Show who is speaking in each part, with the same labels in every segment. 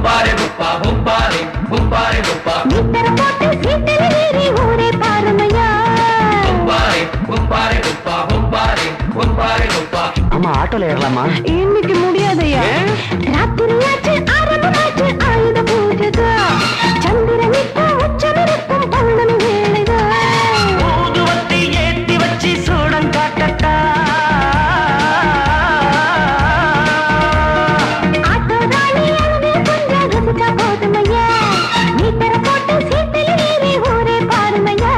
Speaker 1: பும்பாரே புப்பா பும்பாரே பும்பாரே புப்பா
Speaker 2: metre போட்டு சீட்டில் ஏறி ஊரே பாருமையா
Speaker 1: பும்பாரே பும்பாரே புப்பா பும்பாரே பும்பாரே புப்பா
Speaker 3: அம்மா ஆட்டோல ஏறலாமா?
Speaker 2: இன்னைக்கு முடியாதையா ராத்திரியாச்சு ஆரம்பமாச்சு ஆயுத பூஜைதா சந்திரனிக்கும் உச்சமிருக்கும் பௌர்ணமி வேளைதா
Speaker 3: ஊதுவத்தி ஏத்தி வச்சு சூடம் காட்டட்டா
Speaker 2: ஆட்டோ ராணி அங்கே கொஞ்சம் ருசிச்சா போதுமையா மீட்டர் போட்டு சீட்டில் ஏறி ஊரே பாருமையா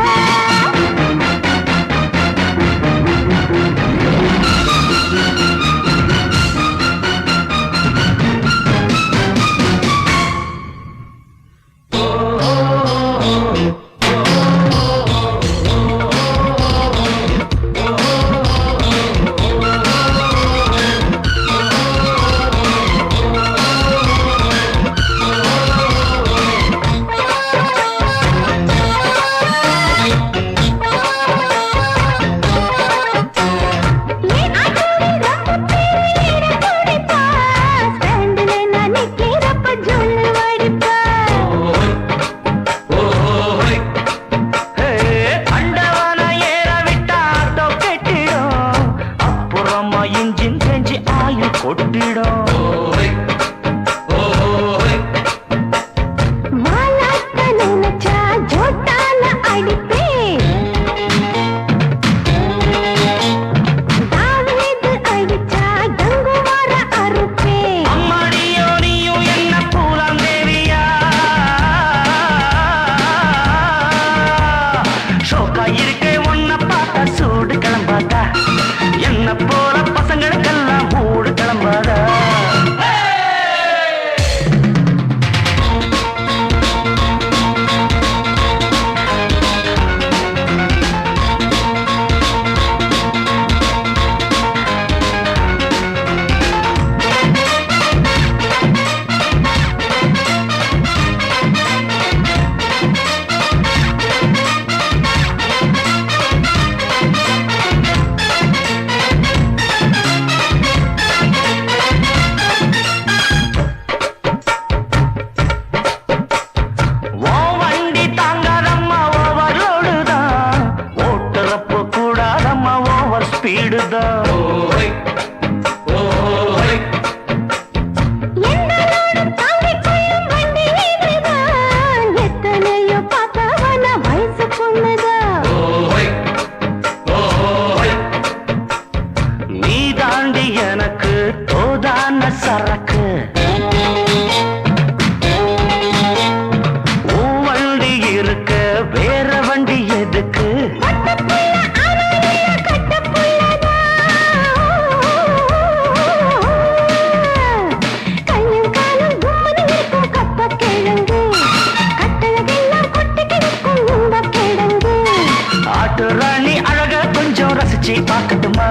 Speaker 3: பார்க்கட்டுமா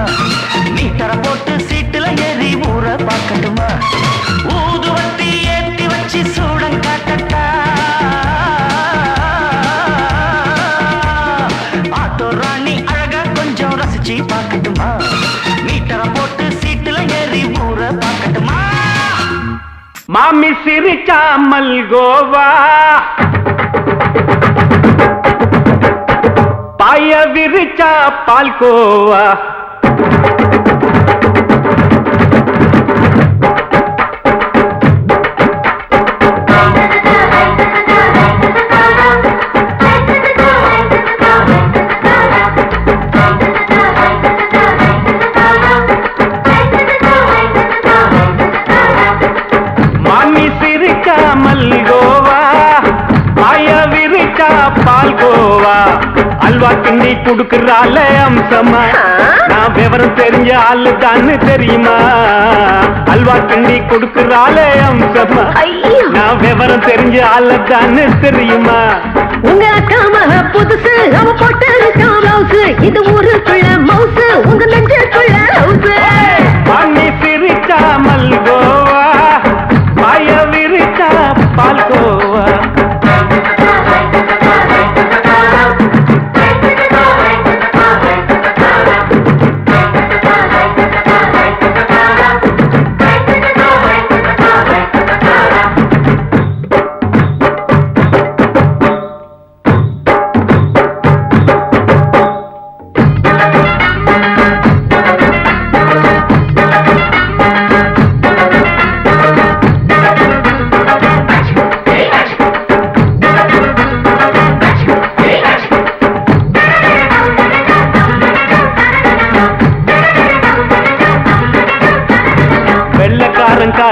Speaker 3: மீட்டர போட்டு சீட்டுல ஏறி ஊற பார்க்கட்டுமா ஊதுவத்தி ஏத்தி வச்சு சூடம் காட்டட்டா ஆட்டோ ராணி அழகா கொஞ்சம் ரசிச்சு பார்க்கட்டுமா மீட்டர போட்டு சீட்டுல ஏறி ஊற பார்க்கட்டுமா மாமி சிரிச்சா மல்கோவா பாய விரிச்சா பால்கோவா மாமி சிரிச்சா மல்கோவா பாய விரிச்சா பால்கோவா அல்வா கிண்டி குடுக்கறால அம்சமா நான் விவரம் தெரிஞ்ச ஆளு தான்னு தெரியுமா அல்வா கிண்டி குடுக்கறால அம்சமா நான் விவரம் தெரிஞ்ச ஆளு தான்னு தெரியுமா
Speaker 2: உங்க அக்கா மக புதுசு அவ போட்டு பிளவுஸ் இது ஊருக்குள்ள மவுசு உங்க நெஞ்சுக்குள்ள ஹவுஸ்
Speaker 3: பண்ணி சிரிச்சா மல்கோவா பாய விரிச்சா பால்கோவா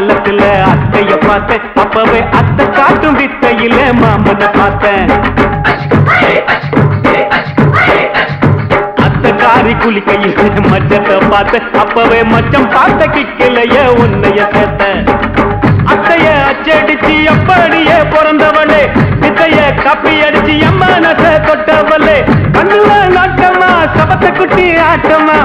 Speaker 3: காலத்துல அத்தைய பார்த்தேன், அப்பவே அத்தை காட்டும் வித்தையில மாமனை பார்த்தேன். அத்தை காரி குளிக்கையில மச்சத்தை பார்த்தேன், அப்பவே மச்சம் பார்த்த கிக்கலைய உன்னைய சேர்த்தேன். அத்தைய அச்சடிச்சு அப்படியே பிறந்தவளே, வித்தைய காப்பி அடிச்சு எம்மனச தொட்டவளே. கண்ணுல நாட்டமா சபத்த குட்டி ஆட்டமா,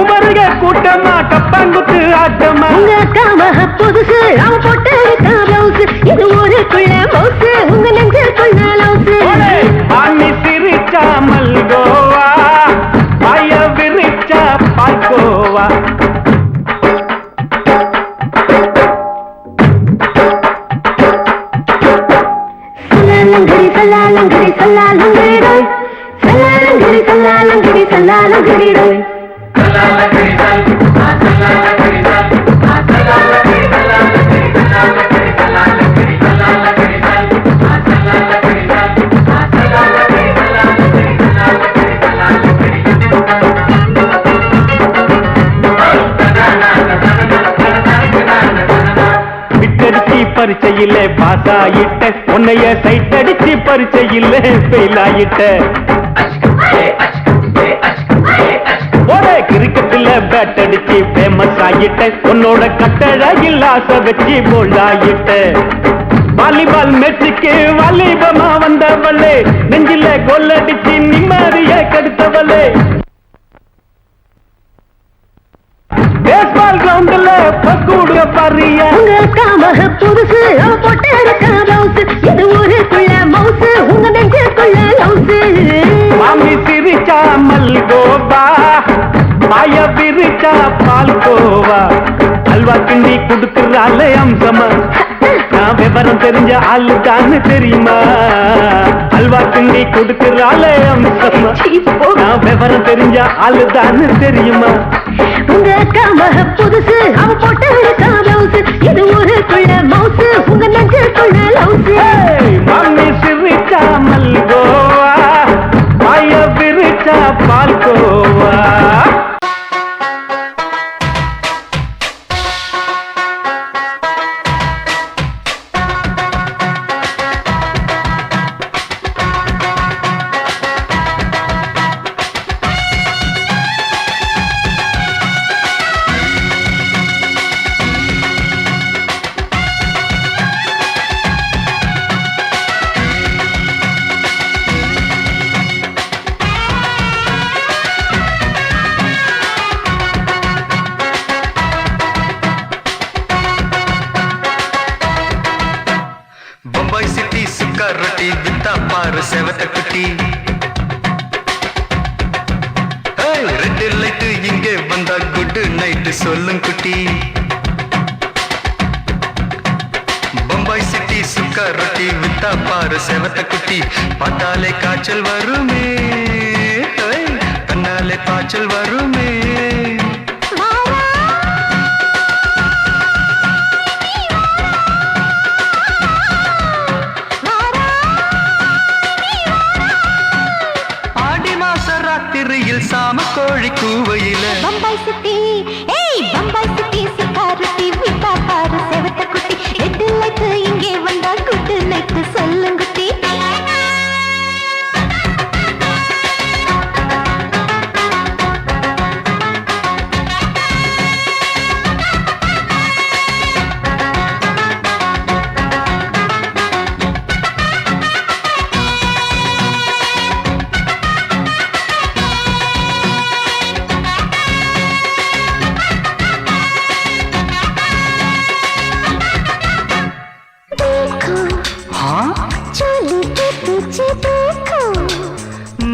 Speaker 3: உமருக கூட்டமா கப்பாங்குத்து ஆட்டமா.
Speaker 2: உங்க அக்கா மக புதுசு, அவ போட்டு பிளவுஸ், இது ஊருக்குள்ள மவுசு, உங்க நெஞ்சுக்குள்ள லவுசு.
Speaker 3: ஆணி சிரிச்சா மல்கோவா, பாய விரிச்சா பால்கோவா.
Speaker 2: சல்லாலங்கடி சல்லாலங்கடி ரோய், சல்லாலங்கடி சல்லாலங்கடி சல்லாலங்கடி ரோய்.
Speaker 3: விட்டடிச்சு பரிச்சையில பாஸ் ஆயிட்ட, உன்னைய சைட் அடிச்சு பரிச்சையில ஃபெயில் ஆயிட்ட. ஒரே கிரிக்கெட்ல பேட் அடிச்சு ஃபேமஸ் ஆயிட்ட, உன்னோட கட்டழகில் ஆசை வச்சு போல்ட் ஆயிட்ட. வாலிபால் மேட்சுக்கு வாலிபமா வந்தவளே, நெஞ்சில கோல் அடிச்சு நிம்மதிய கெடுத்தவளே. பேஸ்பால் கிரவுண்ட்ல பக்கூடுக பாரியா.
Speaker 2: உங்க அக்கா மக புதுசு, அவ போட்டு பிளவுஸ், இது ஊருக்குள்ள மவுசு, உங்க நெஞ்சுக்குள்ள லவுசு.
Speaker 3: மாமி சிரிச்சா மல்கோவா, மாய விரிச்சா பால்கோவா. அல்வா கிண்டி குடுக்கறால அம்சமா, நான் விவரம் தெரிஞ்ச ஆளு தான் தெரியுமா. அல்வா கிண்டி குடுக்கறால அம்சமா, நான் விவரம் தெரிஞ்ச ஆளு தான் தெரியுமா.
Speaker 2: உங்க அக்கா மக புதுசு, அவ போட்டு பிளவுஸ், இது ஊருக்குள்ள மவுசு, உங்க நெஞ்சுக்குள்ள லவுசு.
Speaker 3: மாமி சிரிச்சா மல்கோவா, மாய விரிச்சா பால்கோவா.
Speaker 4: பம்பாய் சிட்டி சுக்கா ரொட்டி வித்தா பாரு செவத்த குட்டி. ரெட் லைட்டு இங்கே வந்தா குட் நைட்டு சொல்லும் குட்டி. பம்பாய் சிட்டி சுக்கா ரொட்டி வித்தா பாரு செவத்த குட்டி. பார்த்தாலே காய்ச்சல் வருமே, கண்ணாலே பாய்ச்சல் வருமே. ராத்திரியில் சாம கோழி கூவையில
Speaker 2: பம்பாய் சிட்டி, ஏய் பம்பாய் சிட்டி சிக்காரத்தி வித்தா பாரு செவத்த குட்டி. ரெட் லைட் இங்கே வந்தா குட் நைட் சொல்லுங்குட்டி.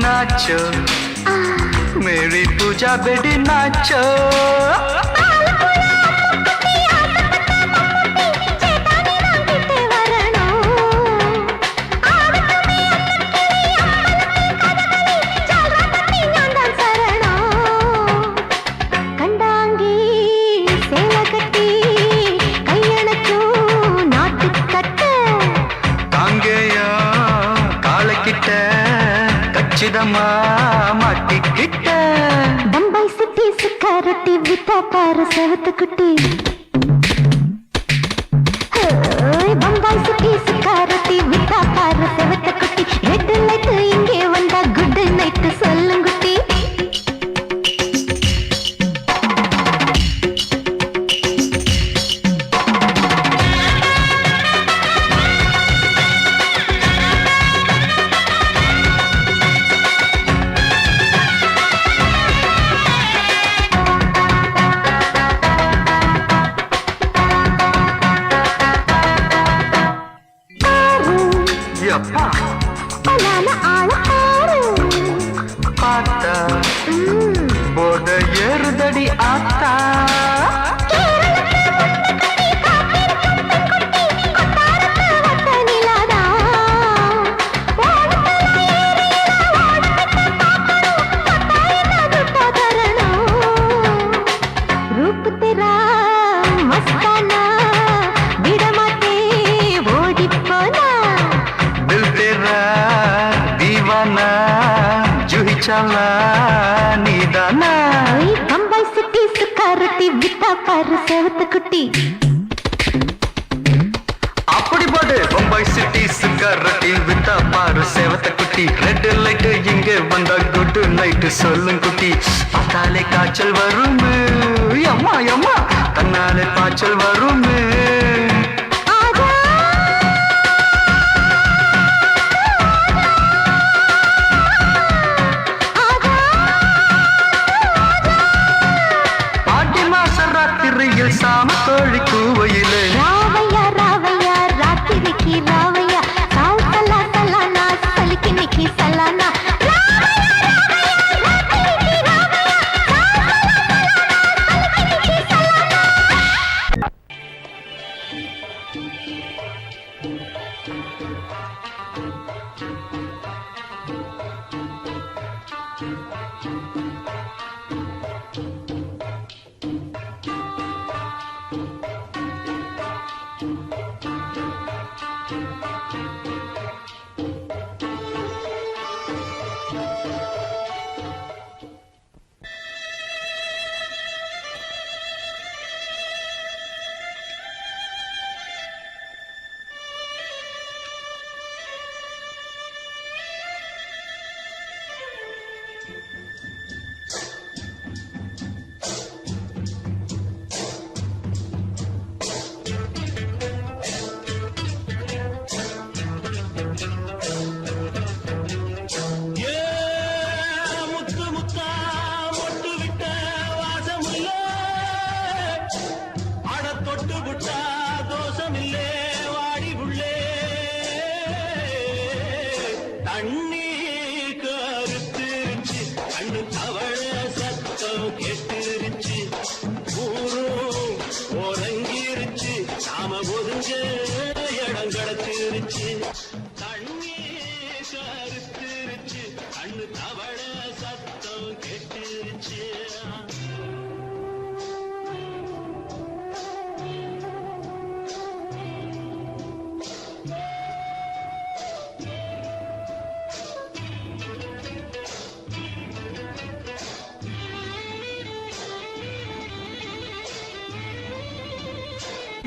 Speaker 4: नाचो मेरी पूजा बेटी नाचो. மாட்டிக்கிட்ட
Speaker 2: பம்பாய் சிட்டி சிக்காரத்தி வித்தா பாரு செவத்து குட்டி. பம்பாய் சுத்தி சுக்காரத்தி வித்தா பாரு செவத்த குட்டி ரெட் லைட் இங்கே வந்தா குட் நைட் சொல்லுங்குட்டி
Speaker 4: எப்பா
Speaker 2: பலான ஆள ஆறு
Speaker 4: பார்த்தா போட ஏறுதடி ஆத்தா
Speaker 2: रूप तेरा मस्ताना विडमाते ओडी पोना
Speaker 4: दिल तेरा दीवाना जूही चाला नीदाना
Speaker 2: बम्बई सिटी सुखारती विता पर सेवत कुटी
Speaker 4: அப்படி போடு பம்பாய் சிட்டி சுக்கரட்டி வித்தா பாரு சேவத்த குட்டி ரெட் லைட் இங்க வந்தா குட் நைட் சொல்லும் குட்டி பார்த்தாலே காய்ச்சல் வருமே அம்மா அம்மா தன்னாலே பாய்ச்சல் வருமே பாட்டி மாச ராத்திரியில் சாம கோழி கூவையிலே
Speaker 2: ராவையா ராவையா ராத்திரிக்கு ராவையா சால் சலா சலானா சலிக்கு நிக்கி சலானா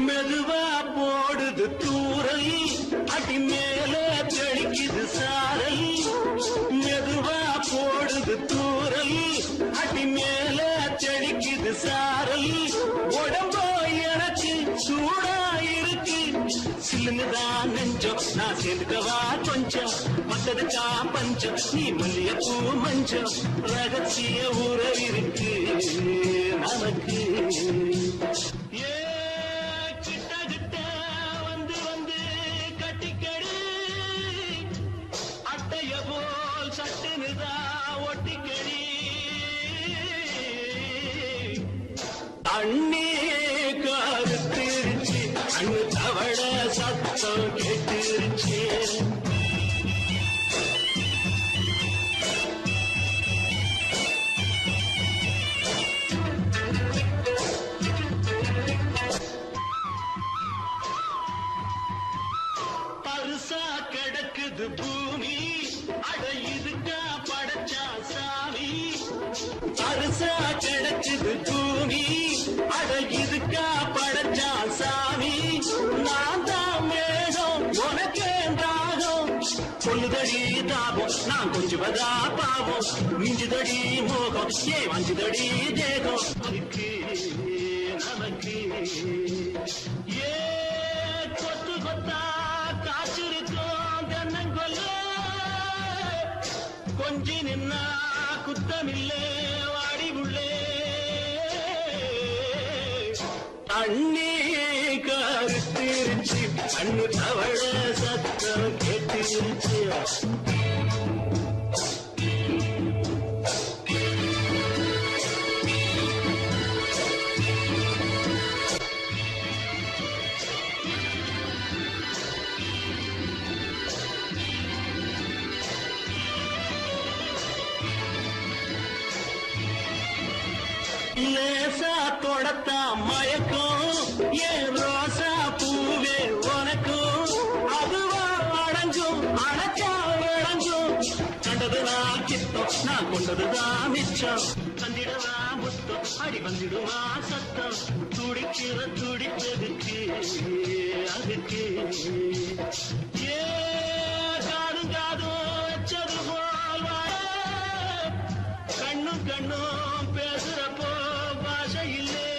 Speaker 5: மெதுவா போடுது தூரல் அடி மேல தெளிக்குது சாரல் மெதுவா போடுது தூரல் அடி மேல தெளிக்குது சாரல் உடம்போ எனக்கு சூடா இருக்கு சில்லுதான் நெஞ்சம் நான் சேர்ந்துக்கவா கொஞ்சம் மத்ததுக்கா பஞ்சம் நீ மல்லிய பூ மஞ்சம் ரகசிய உறவிருக்கு நமக்கு அண்ணே கருத்திருச்சு அண்ணு தவள சத்தம் கேட்டுருச்சு கொஞ்சுவதா பாவம் மிஞ்சுதடி மோகம் ஏ வஞ்சுதடி தேகம் அதுக்கு நமக்கு ஏ கொத்து கொத்தா காய்ச்சிருக்கோம் தென்னங்கொல்ல கொஞ்சி நின்னா குத்தமில்லே வாடி உள்ளே அண்ணே கருத்திருச்சு அண்ணு தவழ சத்தம் கேட்டிருச்சு லேசா தொடத்தா மயக்கும் ஏன் ரோசா பூவே உனக்கும் அதுவா அடங்கும் அடைச்சா விளங்கும் கண்டதுதான் கித்தம் நான் கொண்டதுதான் மிச்சம் தந்திடவா முத்தம் அடி வந்திடுவா சத்தம் துடிக்கிற துடிப்பதுக்கு அதுக்கு ஏ காதும் காதும் வச்சது போல் வாழ கண்ணும் கண்ணும் பேசுறப்போ பாஷை இல்லே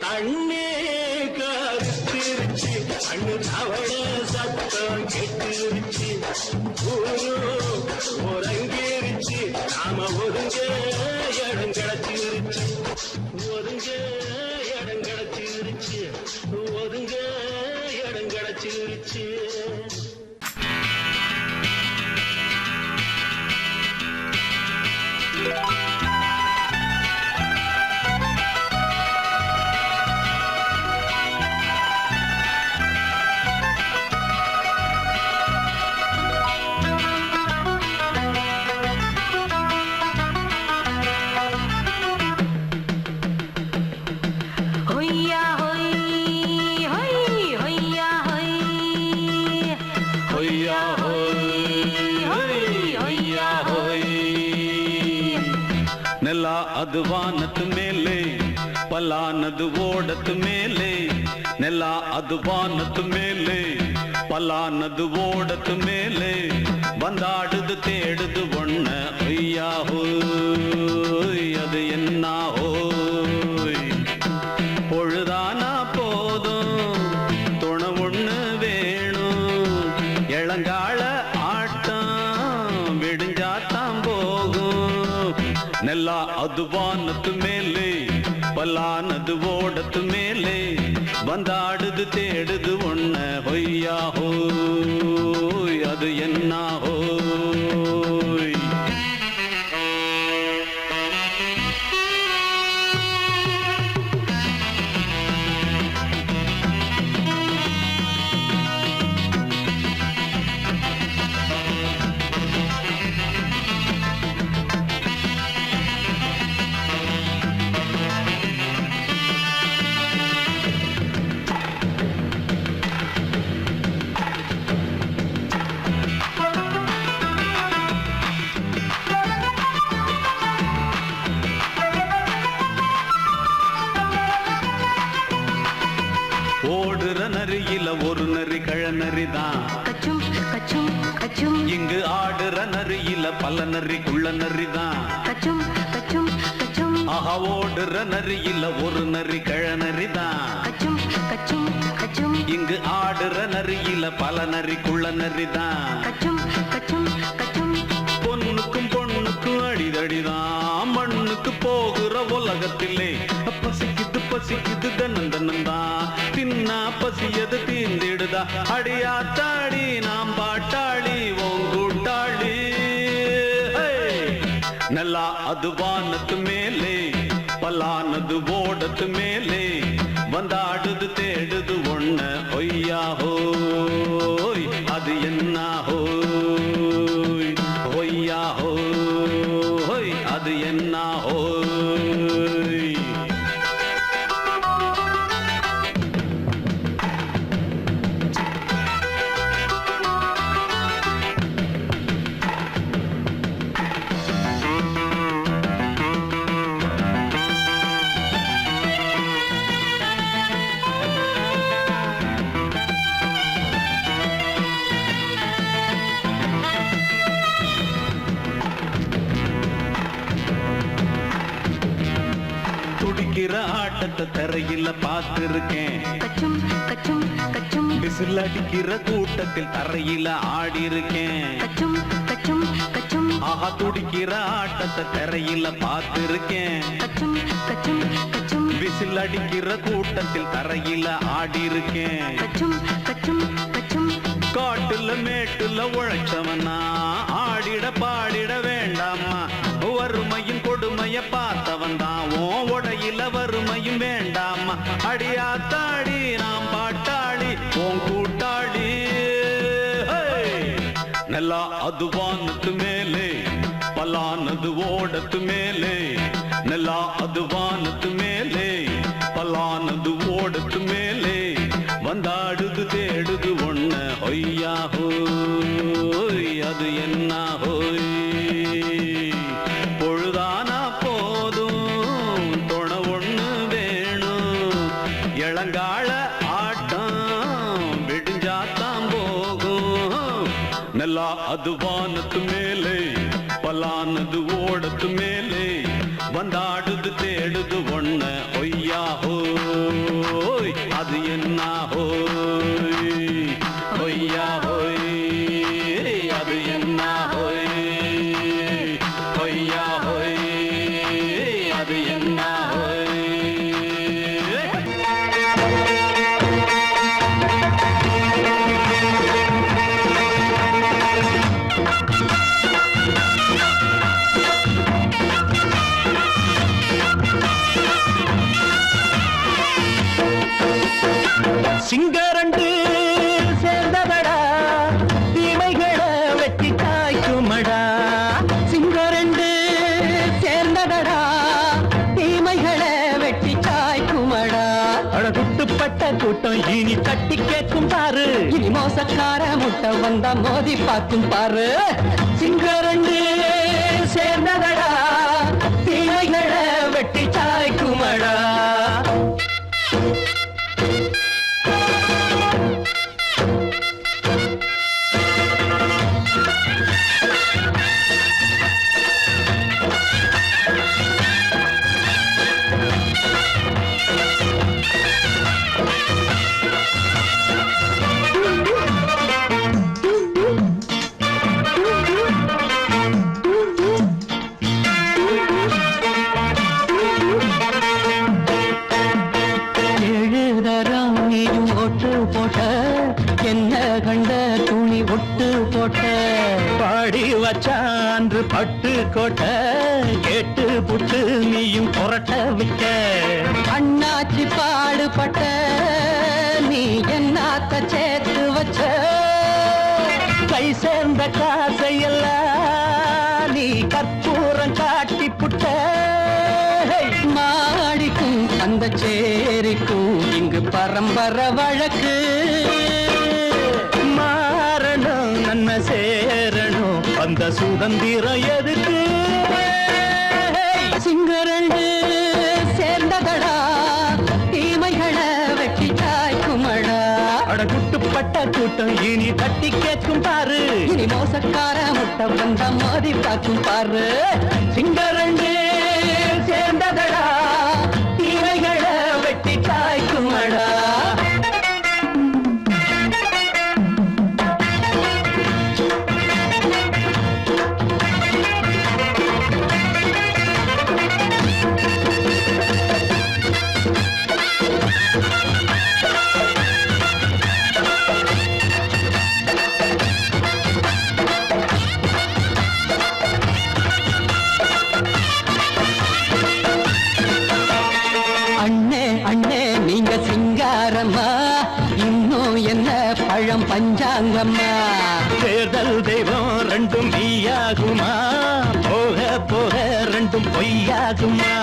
Speaker 5: தண்ணே கருத்திருச்சு அண்ணு தவள சத்தம் கெட்டிருச்சு ஒருங்கிருச்சு நாம ஒதுங்க இடம் கிடச்சிருச்சு ஒதுங்க இடம் கிடச்சிருச்சு ஒதுங்க இடம் கிடச்சிருச்சு
Speaker 2: ஹொய்யா ஹொய் ஹொய் ஹொய்யா ஹொய்
Speaker 3: ஹொய்யா ஹொய் ஹொய்யா ஹொய் ನೆಲ ಅದು ವಾನದ ಮೇಲೆ ಪಲಾನದು ಓಡದ ಮೇಲೆ ನೆಲ ಅದು ವಾನದ ಮೇಲೆ ಪಲಾನದು ಓಡದ ಮೇಲೆ ಬಂದಾಡುದು தேடுது ஒண்ண ஐயா ஹோய் அது என்ன ஹோய் பொழுதானா போதும் துணை ஒண்ணு வேணும் இளங்கால ஆட்டம் விடிஞ்சாத்தான் போகும் ನೆಲ ಅದು ವಾನದ ಮೇಲೆ ಪಲಾನದು ಓಡದ ಮೇಲೆ ಬಂದಾಡುದು தேடுது ஒண்ண ಹೊಯ್ಯಾ ஹோய் அது என்ன ஹோய் ஓடுற நரியில ஒரு நரி கழநரிதான்
Speaker 2: கச்சும் கச்சும் கச்சும்
Speaker 3: இங்கு ஆடுற நரியில பல நரி குள்ள நரிதான்
Speaker 2: கச்சும் கச்சும் கச்சும்
Speaker 3: ஆஹா ஓடுற நரியில ஒரு நரி கழநரிதான்
Speaker 2: கச்சும் கச்சும் கச்சும்
Speaker 3: இங்கு ஆடுற நரியில பல நரி குள்ள நரிதான்
Speaker 2: கச்சும் கச்சும் கச்சும்
Speaker 3: பொண்ணுக்கும் பொண்ணுக்கும் அடிதடிதான் மண்ணுக்கு போகிற உலகத்திலே பசிக்குது பசிக்குது தன்னந்தனந்தான் தின்னா பசியது தீந்திடுதா அடியாத்தாடி நாம் பாட்டாளி ஓங்கூட்டாளி ನೆಲ ಅದು ವಾನದ ಮೇಲೆ ಪಲಾನದು ಓಡದ ಮೇಲೆ ಬಂದಾಡುದು தேடுது ஒண்ண ஒய்யா ஹோய் அது என்ன ஹோய் ஒய்யா ஹோய் அது என்ன ஹோய் துடிக்கிற ஆட்டத்தை தரையில பார்த்திருக்கேன்.
Speaker 2: கச்சும் கச்சும் கச்சும்
Speaker 3: விசில் அடிக்கிற கூட்டத்தில் தரையில ஆடி இருக்கேன்.
Speaker 2: கச்சும் கச்சும் கச்சும்
Speaker 3: ஆஹா துடிக்கிற ஆட்டத்தை தரையில பார்த்திருக்கேன்.
Speaker 2: கச்சும் கச்சும் கச்சும்
Speaker 3: விசில் அடிக்கிற கூட்டத்தில் தரையில ஆடி இருக்கேன்.
Speaker 2: கச்சும் கச்சும் கச்சும்
Speaker 3: காட்டுல மேட்டுல உழைச்சவனா ஆடிட பாடிட வேண்டாமா. வறுமையும் கொடுமைய பார்த்தவன் தான் ஓ உடையில வறுமையும் வேண்டாமா. அடியாத்தாடி நாம் பாட்டாளி ஓன் கூட்டாளி. நல்லா அது வானத்து மேலே பலானது ஓடத்து மேலே. நல்லா அது வானத்து மேலே பலானது ஓடத்து மேலே. வந்தாடுது தேடுது ஒண்ண ஒய்யா ஹோய் அது என்ன ஹோய். பொழுதானா போதும் தொண ஒண்ணு வேணும். இளங்கால ஆட்டம் விடிஞ்சாத்தான் போகும். நல்லா அது வானத்து மேலே பலானது ஓடத்து மேலே. வந்தாடுது தேடுது ஒண்ண ஒய்யா ஹோய் அது என்ன ஹோய். ஒய்யா ஹோய் அது என்ன ஹோய். ஒய்யா ஹோய் அது என்ன ஹோய்.
Speaker 6: சிங்கரண்டு சேர்ந்ததடா தீமைகளை வெட்டி காய்க்குமடா. சிங்கரண்டு சேர்ந்ததடா தீமைகளை வெட்டி காய்க்குமடா. அழகுட்டுப்பட்ட கூட்டம் இனி தட்டி கேட்கும் பாரு. இனி மோசக்கார முட்டை வந்தா மோதி பார்க்கும் பாரு. சிங்கரண்டு சேர்ந்ததடா தீமைகளை வெட்டி காய்க்குமடா. என்ன கண்ட துணி ஒட்டு போட்ட பாடி வச்சான்று பட்டு கோட்ட கேட்டு புட்டு நீயும் புரட்ட விட்ட. அண்ணாச்சி பாடுபட்ட நீ என்னாத்த சேர்த்து வச்ச. கை சேர்ந்த காசையெல்லாம் நீ கற்பூரம் காட்டி புட்ட. மாடிக்கும் அந்த சேரிக்கும் இங்கு பரம்பரை வழக்கு. மாறணும் நன்மை சேரணும் அந்த சுதந்திரம் எதுக்கு. சிங்கரண்டு சேர்ந்ததடா தீமைகளை வெட்டி காய்க்குமடா. அடகுட்டுப்பட்ட கூட்டம் இனி தட்டி கேட்கும் பாரு. இனி மோசக்கார முட்டை வந்த மோதி பார்க்கும் பாரு. சிங்கரண்டு சேர்ந்ததடா தீமைகளை வெட்டி காய்க்குமடா. சிங்காரம்மா இன்னும் என்ன பழம் பஞ்சாங்கம்மா. தேர்தல் தெய்வம் ரெண்டும் மெய்யாகுமா போக போக ரெண்டும் பொய்யாகுமா.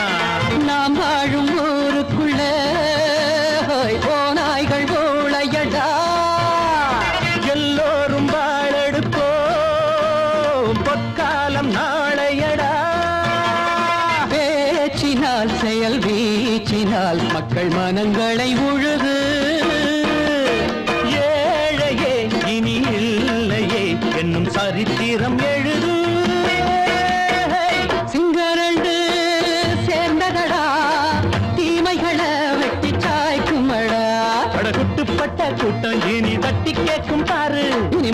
Speaker 6: நாம் வாழும் ஊருக்குள்ள போனாய்கள் ஊழையடா. எல்லோரும் வாழெடுப்போம் பொற்காலம் நாளையடா. பேச்சினால் செயல் வீச்சினால் மக்கள் மனங்களை உழுது. ஏழையே இனி இல்லையே என்னும் சரித்திரம் எழுது. சிங்கரண்டு சேர்ந்ததடா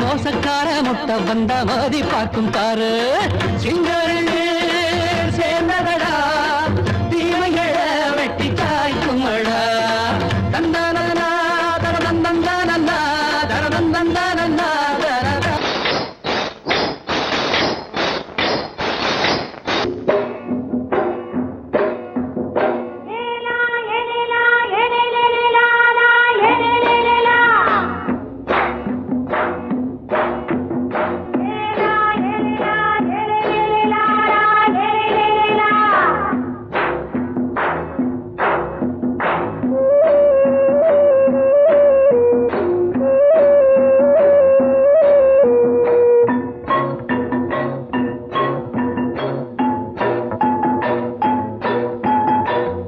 Speaker 6: மோசக்கார முட்டை வந்த மோதி பார்க்கும் பாரு சிங்கரண்டு சேர்ந்ததடா தீமைகள வெட்டி காய்க்குமடா தந்தானா தரதந்தானா தரதந்தானா தரதா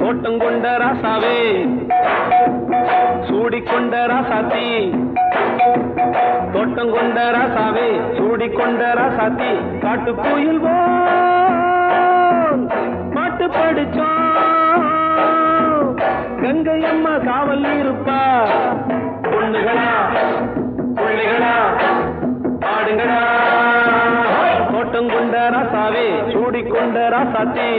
Speaker 3: தோட்டம் கொண்ட ராசாவே சூடிக்கொண்ட ராசாத்தி தோட்டம் கொண்ட ராசாவே சூடிக்கொண்ட ராசாத்தி காட்டு கோயில் பாட்டு படிச்சோம் கங்கை அம்மா காவல் இருப்பா பொண்ணுகளா பிள்ளைகளா ஆடுங்களா தோட்டம் கொண்ட ராசாவே சூடிக்கொண்ட ராசாத்தி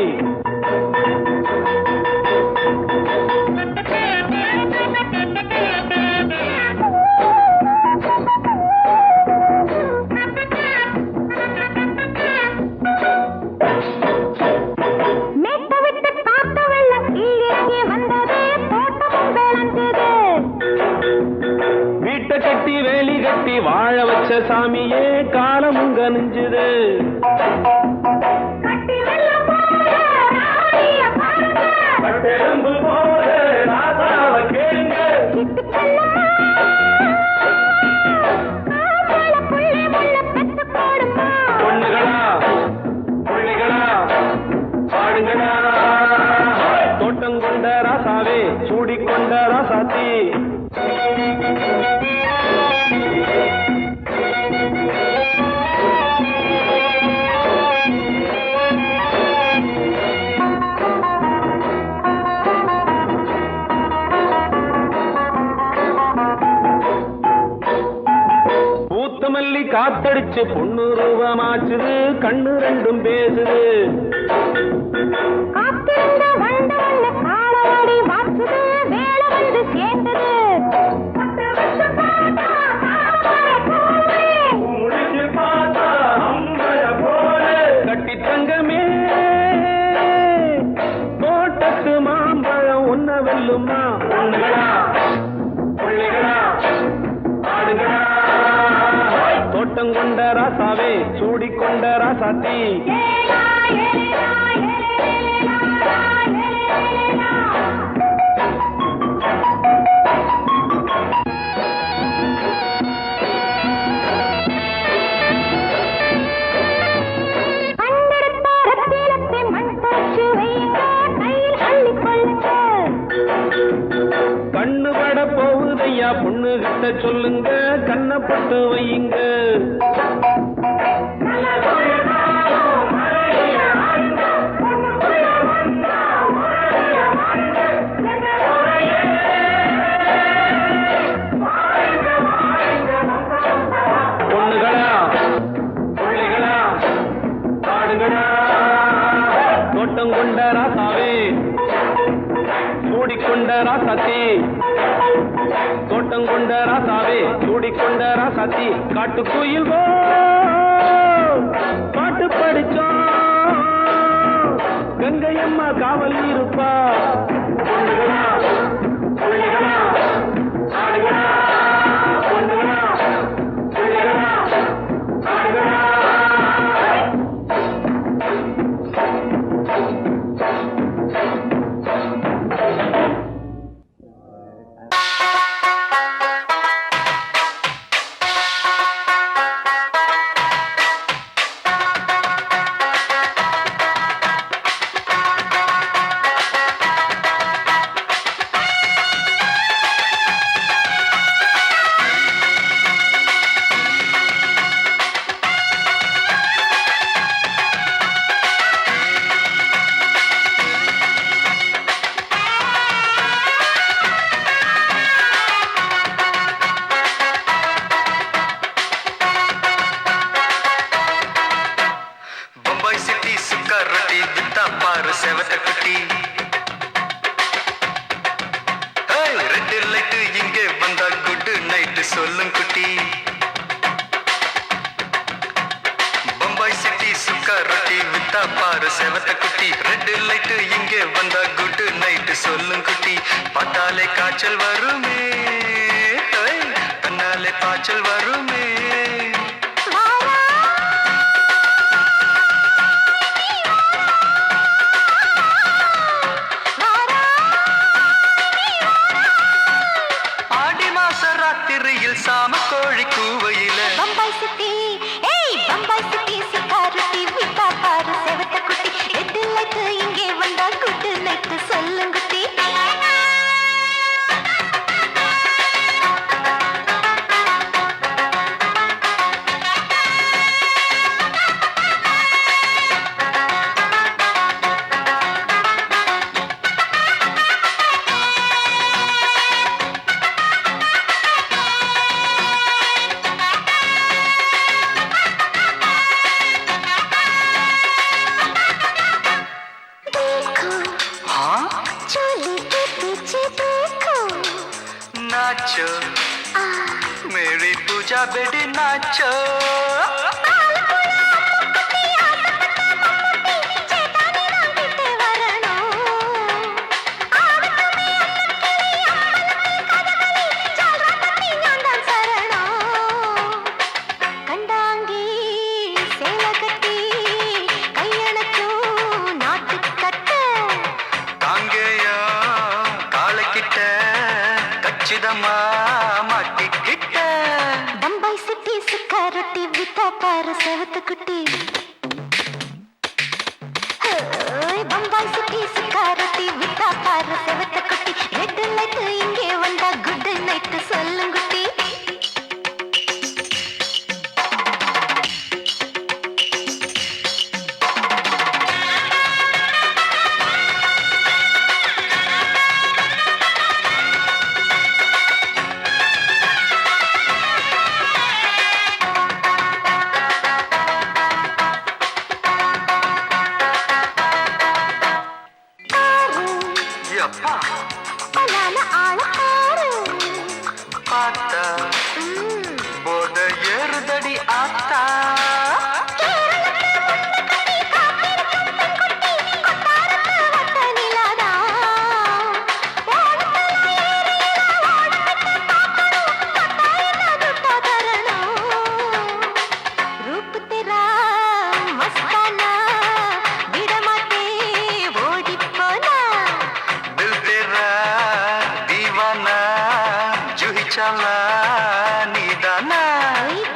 Speaker 3: வீட்டை கட்டி வேலி கட்டி வாழ வச்ச சாமியே காலமும் கனிஞ்சுது பொண்ணுகளா பிள்ளைகளா பாடுங்களா தோட்டம் கொண்ட ராசாவே சூடிக்கொண்ட ராசாத்தி பூத்தமல்லி காத்தடிச்சு பொண்ணு ரூபமாச்சுது கண்ணு ரெண்டும் பேசுது கட்டி தங்கமே தோட்டத்து மாம்பழம் உன்ன வெல்லுமா பொண்ணுகளா பிள்ளைகளா ஆடுகளா தோட்டம் கொண்ட ராசாவே சூடிக்கொண்ட ராசாத்தி கண்ணு பட போகுதையா பொண்ணு கிட்ட சொல்லுங்க கண்ணப்பட்டு வையுங்க பொண்ணுகளா பிள்ளைகளா பாடுங்களா தோட்டம் கொண்ட ராசாவே சூடிக்கொண்ட ராசாத்தி தோட்டம் கொண்ட ராசாவே சூடிக்கொண்ட ராசாத்தி காட்டு கோயில் பாட்டு படிச்சோம் கங்கை அம்மா காவல் இருப்பா பொண்ணுகளா பிள்ளைகளா ஆடுகளா பொண்ணுகளா பிள்ளைகளா ஆடுகளா
Speaker 4: சொல்லும் குட்டி பம்பாய் சிட்டி சுக்கர் ரொட்டி வித்தா பாரு செவத்த குட்டி ரெட் லைட் இங்கே வந்தா குட் நைட் சொல்லும் குட்டி பார்த்தாலே காய்ச்சல் வருமே கண்ணாலே காய்ச்சல் வருமே ஆடி மாச ராத்திரியில் சாம கோழி கூவையில
Speaker 2: பம்பாய் சிட்டி ஏய் பம்பாய் சிட்டி சிக்காரட்டி வித்தா பாரு செவத்த குட்டி ரெட் லைட் இங்கே வந்தா குட் நைட் சொல்லுங்குட்டி
Speaker 4: नाचो मेरी पूजा बेटी नाचो மாட்டிக்கிட்ட
Speaker 2: பம்பாய் சிட்டி சிக்காரட்டி வித்தா பாரு செவத்த குட்டி பம்பாய் சிட்டி சிக்காரட்டி வித்தா பாரு செவத்த குட்டி ரெட் லைட் இங்கே வந்தா குட் நைட் சொல்லுங்குட்டி
Speaker 4: அப்பா
Speaker 2: பலான ஆள பாரு
Speaker 4: பார்த்தா போட ஏறுதடி ஆத்தா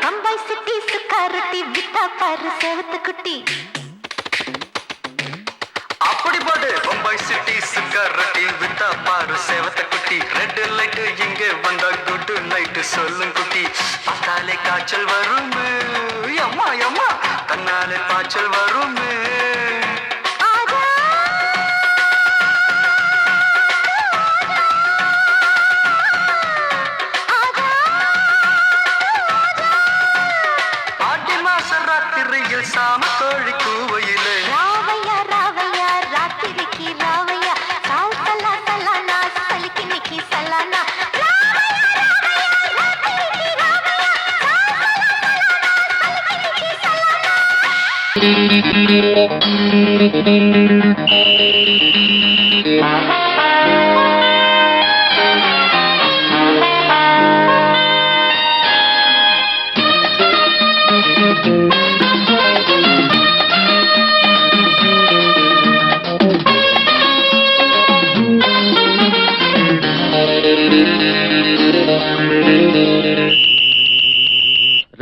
Speaker 2: பம்பாய் சிட்டி சுக்காரட்டி வித்தா பாரு செவத்த குட்டி
Speaker 4: அப்படி போடு பம்பாய் சிட்டி சுக்கரட்டி வித்தா பாரு செவத்த குட்டி ரெட் லைட் இங்கே வந்தா குட் நைட் சொல்லும் குட்டி பார்த்தாலே காய்ச்சல் வருமே அம்மா அம்மா கண்ணாலே காய்ச்சல் வருமே ராத்திரியில் சாம கோழி கூவையிலே
Speaker 2: ராவையா ராவையா ராத்திரிக்கு ராவையா சாவு சலா சலானா சலிக்கு நிக்கி சலானா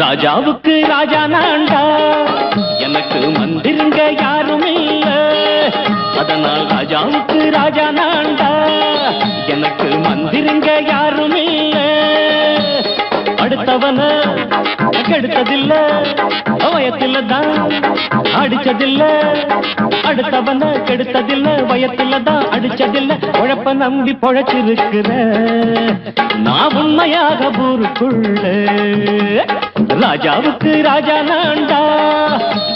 Speaker 3: ராஜாவுக்கு ராஜா நான்டா எனக்கு மந்திருங்க யாரும் இல்ல அதனால் ராஜாவுக்கு ராஜா நான்டா எனக்கு மந்திருங்க யாரும் இல்ல அடுத்தவன கெடுத்ததில்ல வயத்துல தான் அடிச்சதில்ல அடுத்தவன கெடுத்ததில்ல வயத்துல தான் அடிச்சதில்ல உழப்ப நம்பி பொழைச்சிருக்கிற நான் உண்மையாக ஊருக்குள்ள ராஜாவுக்கு ராஜா நான்டா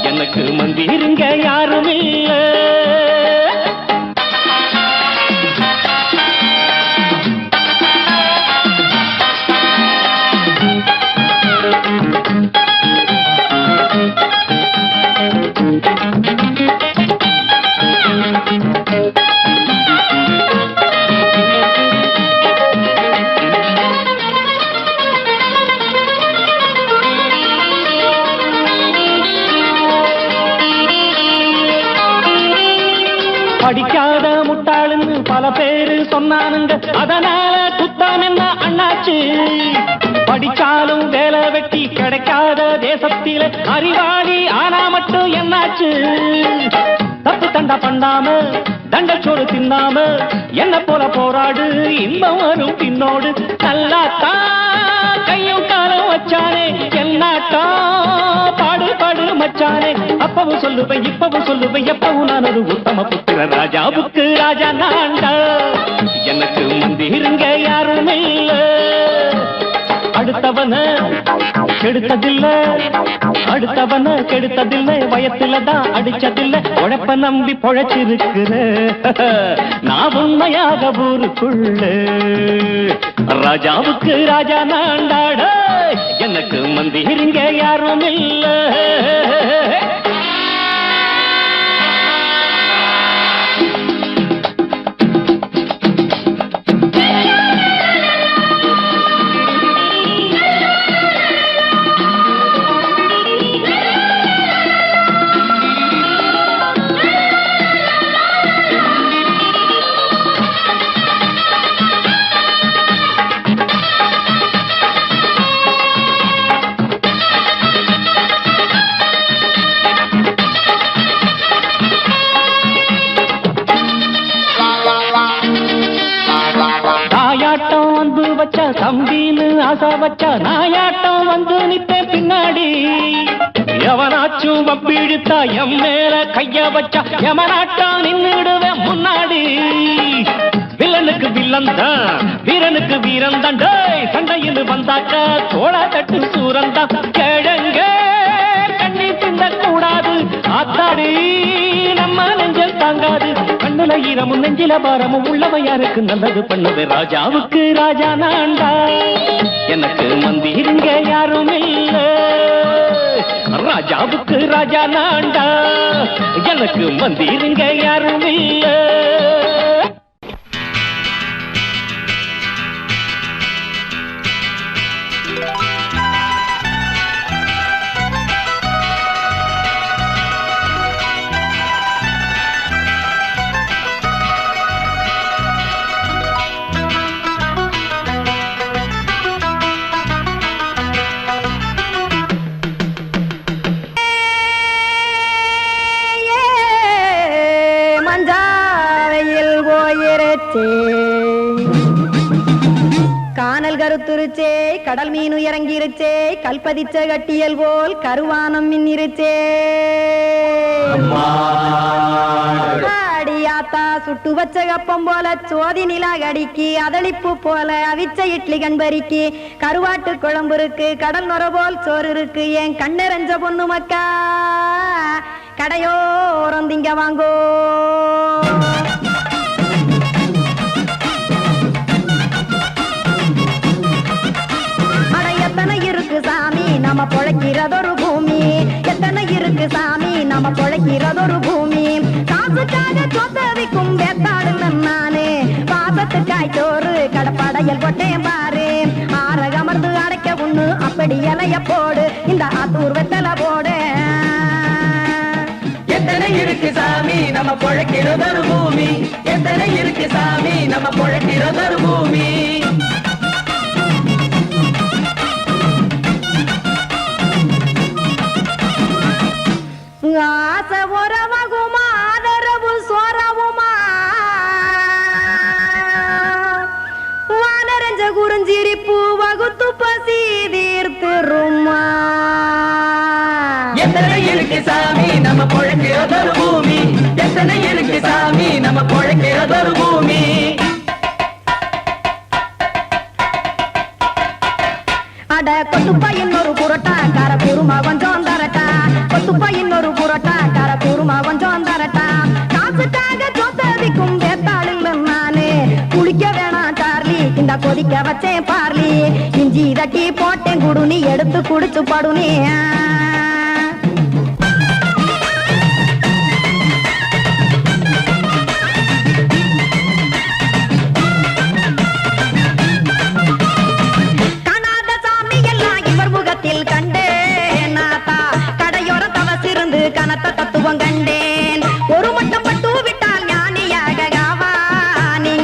Speaker 3: எனக்கு மந்திருங்க யாரும் இல்ல பல பேரு சொன்னானுங்க அதனால குத்தம் என்ன அண்ணாச்சு படிச்சாலும் வேலை வெட்டி கிடைக்காத தேசத்தில அறிவாளி ஆனா மட்டும் என்னாச்சு தப்பு தண்டா பண்ணாம தண்டச்சோறு தின்னாம என்ன போல போராடு இன்பம் வரும் பின்னோடு நல்லாத்தான் கையும் காலம் வச்சானே என்னாட்டா பாடு பாடு மச்சானே அப்பவும் சொல்லுவேன் இப்பவும் சொல்லுவேன் எப்பவும் நான் ஒரு உத்தம புத்திர ராஜாவுக்கு ராஜா நான்டா எனக்கு மந்திருங்க யாரும் இல்ல அடுத்தவன கெடுத்ததில்ல அடுத்தவன கெடுத்ததில்ல வயத்துலதான் அடிச்சதில்ல உழைப்ப நம்பி பொழைச்சிருக்கிற நான் உண்மையாக ஊருக்குள்ள ராஜாவுக்கு ராஜா நாண்டாட எனக்கு மந்திரிங்க யாரும் இல்ல தம்பின்னு ஆசா வச்சா நாயாட்டம் வந்து நிப்பேன் பின்னாடி எவனாச்சும் வப்பிழுத்தா எம் மேல கைய வச்சா எவனாட்டம் நின்னுடுவேன் முன்னாடி வில்லனுக்கு வில்லன் தான் வீரனுக்கு வீரன் தான் சண்டையில் வந்தாக்க தோள தட்டு சூரன் தான் கிழங்க கண்ணி பிந்த கூடாது ஆத்தாடி நம்ம நெஞ்சல் தாங்காது கண்ணுல ஈரமும் நெஞ்சில பாரமும் உள்ளவ யாருக்கு நல்லது பண்ணுது ராஜாவுக்கு ராஜா நான்டா எனக்கு மந்திருங்க யாரும் இல்ல ராஜாவுக்கு ராஜா நான்டா எனக்கு மந்திருங்க யாரும் இல்ல
Speaker 7: கானல் கருத்துருச்சே கடல் மீன் இறங்கிருச்சே கல்பதிச்ச கட்டியல் போல் கருவானம் மின்னிருச்சே ஆடியாத்தா சுட்டு வச்ச கப்பம் போல சோதி நிலா கடிக்கு அதளிப்பு போல அவிச்ச இட்லி கண்பறிக்கு கருவாட்டு குழம்பு இருக்கு கடல் நுர போல் சோறு இருக்கு என் கண்ணெரஞ்ச பொண்ணு மக்கா கடையோரம் திங்க வாங்கோ சாமி நம்ம பொழைக்கிறதொரு பூமி எத்தனை இருக்கு சாமி நம்ம பொழைக்கிறதொரு பூமி காசுக்காக சொத்தவிக்கும் வேத்தாடுங்க நானே பாசத்துக்காய் சோறு கடப்படையல் போட்டேன் பாரு ஆரகமர்ந்து அடைக்க ஒண்ணு அப்படி இலைய போடு இந்த ஆத்தூர் வெத்தலை போடு
Speaker 6: எத்தனை இருக்கு சாமி நம்ம பொழைக்கிறதொரு பூமி எத்தனை இருக்கு சாமி நம்ம பொழைக்கிறதொரு பூமி
Speaker 7: ஆசை உறவகுமா ஆதரவு சோரவுமா வானரஞ்ச குறிஞ்சிரிப்பு வகுத்து பசி தீர்த்துருமா
Speaker 6: எத்தனை இருக்கு சாமி நம்ம பொழைக்கிறதொரு பூமி எத்தனை இருக்கு சாமி நம்ம பொழைக்கிறதொரு பூமி
Speaker 7: அட கொத்துப்பா இன்னொரு புரட்டா கார குருமா கொஞ்சம் தரட்டா கொத்துப்பா இன்னொரு புரட்டா கார குருமா கொஞ்சம் தரட்டா காசுக்காக சொத்ததிக்கும் வேத்தாளுங்க நானு குளிக்க வேணாம் சார்லி இந்த கொதிக்க வச்சேன் பார்லி இஞ்சி தட்டி போட்டேன் குடுனி எடுத்து குடிச்சு படுனி கண்டேன் ஒரு மட்டும் பட்டு விட்டால் ஞானியாக காவா நீங்க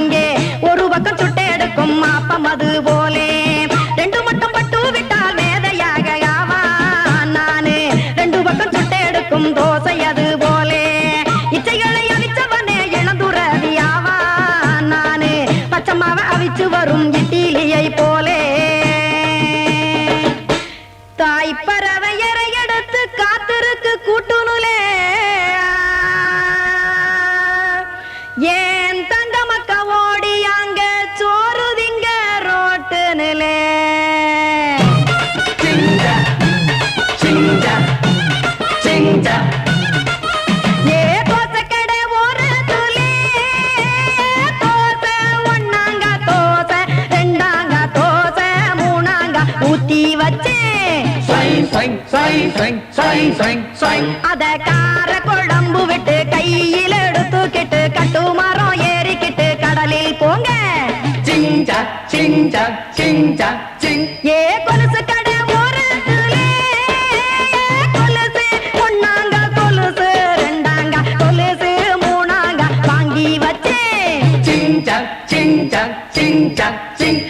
Speaker 7: இருக்கும் மாப்பம் அது போலே ரெண்டு மட்டும் பட்டு விட்டால் மேதையாக ஆவா நானு ரெண்டு பக்கம் சுட்டு எடுக்கும் தோசை அது போலே இச்சைகளை அவிச்சவனே இளந்துறவி ஆவா நானு பச்சமாவ அவிச்சு வரும் இட்டிலியை போலே தாய் பறவையரை எடுத்து காத்திருக்கு கூட்டுனுலே ஏன் தங்க மக்க ஓடி அங்க சோறுதிங்க ரோட்டு நிலே
Speaker 6: சிங்கா சிங்கா சிங்கா
Speaker 7: ஏ தோசை கடை ஒரு துளி தோசை ஒன்னாங்க தோசை ரெண்டாங்க தோசை மூணாங்க ஊத்தி வச்சே
Speaker 6: சை சை சை சை சை சை சை
Speaker 7: அத கார குழம்பு விட்டு கையில் எடுத்துக்கிட்டு கட்டு மரம் ஏறிக்கிட்டு கடலில் போங்க
Speaker 6: சிங்கா சிங்கா சிங்கா சிங்
Speaker 7: ஏ கொலுசு கடை ஒரு துளி கொலுசு ஒன்னாங்க கொலுசு ரெண்டாங்க கொலுசு மூணாங்க வாங்கி வச்சே
Speaker 6: சிங்கா சிங்கா சிங்கா சிங்